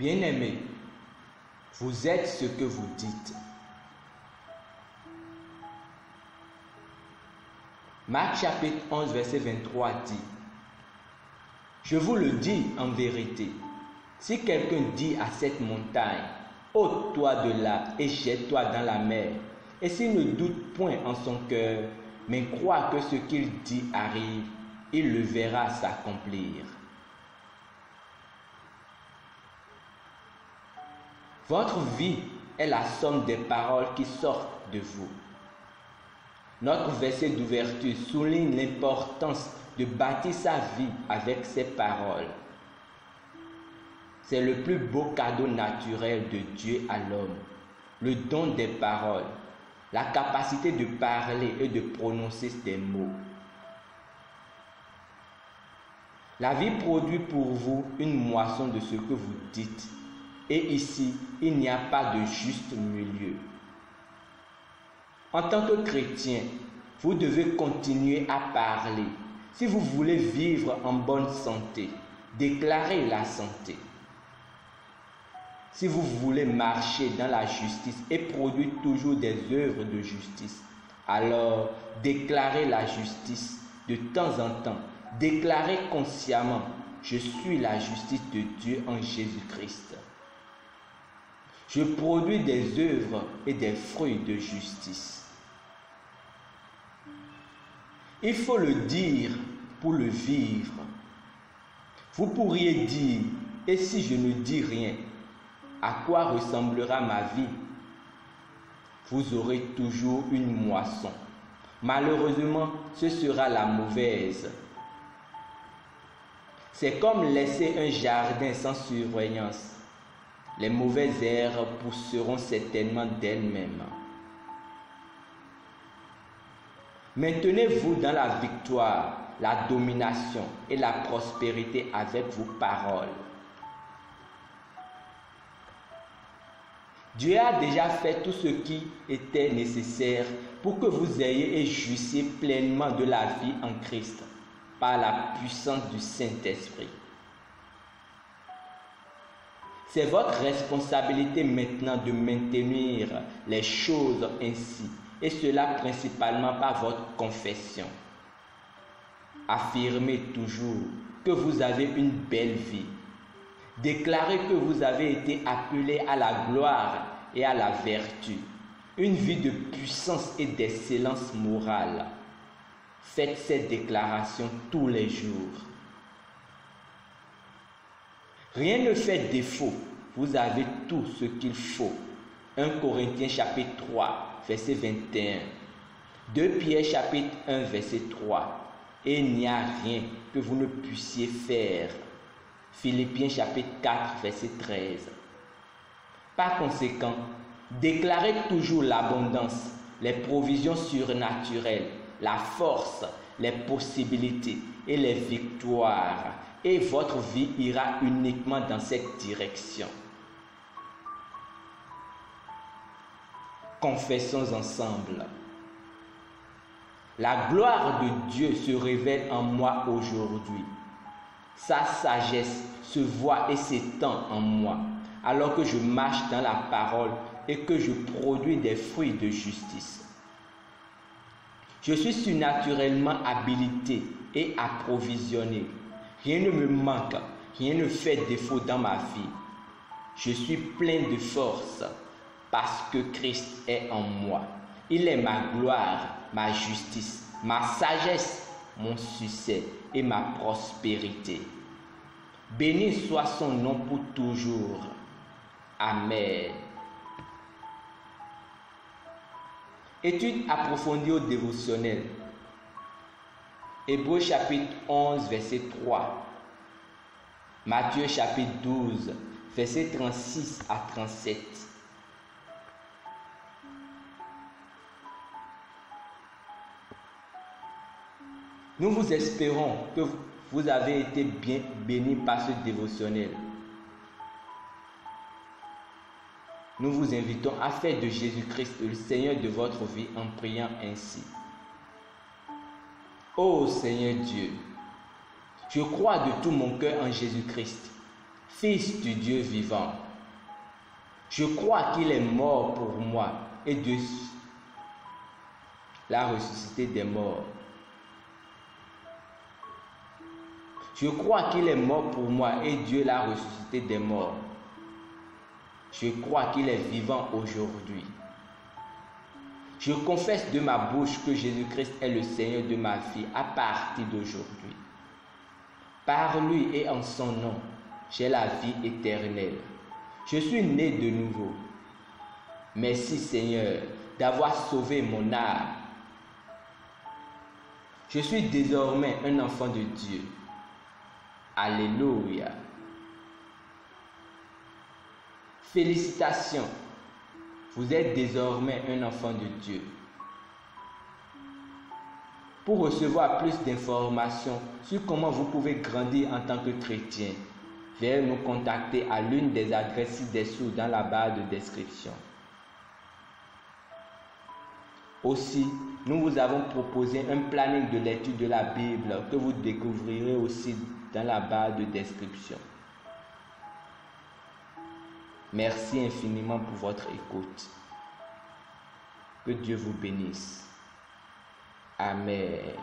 Bien-aimés, vous êtes ce que vous dites. Marc chapitre 11, verset 23 dit: Je vous le dis en vérité, si quelqu'un dit à cette montagne, ôte-toi de là et jette-toi dans la mer, et s'il ne doute point en son cœur, mais croit que ce qu'il dit arrive, il le verra s'accomplir. Votre vie est la somme des paroles qui sortent de vous. Notre verset d'ouverture souligne l'importance de bâtir sa vie avec ses paroles. C'est le plus beau cadeau naturel de Dieu à l'homme, le don des paroles, la capacité de parler et de prononcer des mots. La vie produit pour vous une moisson de ce que vous dites, et ici, il n'y a pas de juste milieu. En tant que chrétien, vous devez continuer à parler. Si vous voulez vivre en bonne santé, déclarez la santé. Si vous voulez marcher dans la justice et produire toujours des œuvres de justice, alors déclarez la justice de temps en temps. Déclarez consciemment: je suis la justice de Dieu en Jésus-Christ. Je produis des œuvres et des fruits de justice. Il faut le dire pour le vivre. Vous pourriez dire: et si je ne dis rien, à quoi ressemblera ma vie? Vous aurez toujours une moisson. Malheureusement, ce sera la mauvaise. C'est comme laisser un jardin sans surveillance. Les mauvaises herbes pousseront certainement d'elles-mêmes. Maintenez-vous dans la victoire, la domination et la prospérité avec vos paroles. Dieu a déjà fait tout ce qui était nécessaire pour que vous ayez et jouissiez pleinement de la vie en Christ par la puissance du Saint-Esprit. C'est votre responsabilité maintenant de maintenir les choses ainsi, et cela principalement par votre confession. Affirmez toujours que vous avez une belle vie. Déclarez que vous avez été appelé à la gloire et à la vertu, une vie de puissance et d'excellence morale. Faites cette déclaration tous les jours. Rien ne fait défaut, vous avez tout ce qu'il faut. 1 Corinthiens chapitre 3, verset 21. 2 Pierre chapitre 1, verset 3. Et il n'y a rien que vous ne puissiez faire. Philippiens chapitre 4, verset 13. Par conséquent, déclarez toujours l'abondance, les provisions surnaturelles, la force, les possibilités et les victoires, et votre vie ira uniquement dans cette direction. Confessons ensemble. La gloire de Dieu se révèle en moi aujourd'hui. Sa sagesse se voit et s'étend en moi, alors que je marche dans la parole et que je produis des fruits de justice. Je suis surnaturellement habilité et approvisionné. Rien ne me manque, rien ne fait défaut dans ma vie. Je suis plein de force parce que Christ est en moi. Il est ma gloire, ma justice, ma sagesse, mon succès et ma prospérité. Béni soit son nom pour toujours. Amen. Étude approfondie au dévotionnel. Hébreux chapitre 11, verset 3. Matthieu chapitre 12, verset 36 à 37. Nous vous espérons que vous avez été bien bénis par ce dévotionnel. Nous vous invitons à faire de Jésus-Christ le Seigneur de votre vie en priant ainsi. Ô Seigneur Dieu, je crois de tout mon cœur en Jésus-Christ, Fils du Dieu vivant. Je crois qu'il est mort pour moi et Dieu l'a ressuscité des morts. Je crois qu'il est mort pour moi et Dieu l'a ressuscité des morts. Je crois qu'il est vivant aujourd'hui. Je confesse de ma bouche que Jésus-Christ est le Seigneur de ma vie à partir d'aujourd'hui. Par lui et en son nom, j'ai la vie éternelle. Je suis né de nouveau. Merci Seigneur d'avoir sauvé mon âme. Je suis désormais un enfant de Dieu. Alléluia. Félicitations. Vous êtes désormais un enfant de Dieu. Pour recevoir plus d'informations sur comment vous pouvez grandir en tant que chrétien, veuillez nous contacter à l'une des adresses ci-dessous dans la barre de description. Aussi, nous vous avons proposé un planning de lecture de la Bible que vous découvrirez aussi dans la barre de description. Merci infiniment pour votre écoute. Que Dieu vous bénisse. Amen.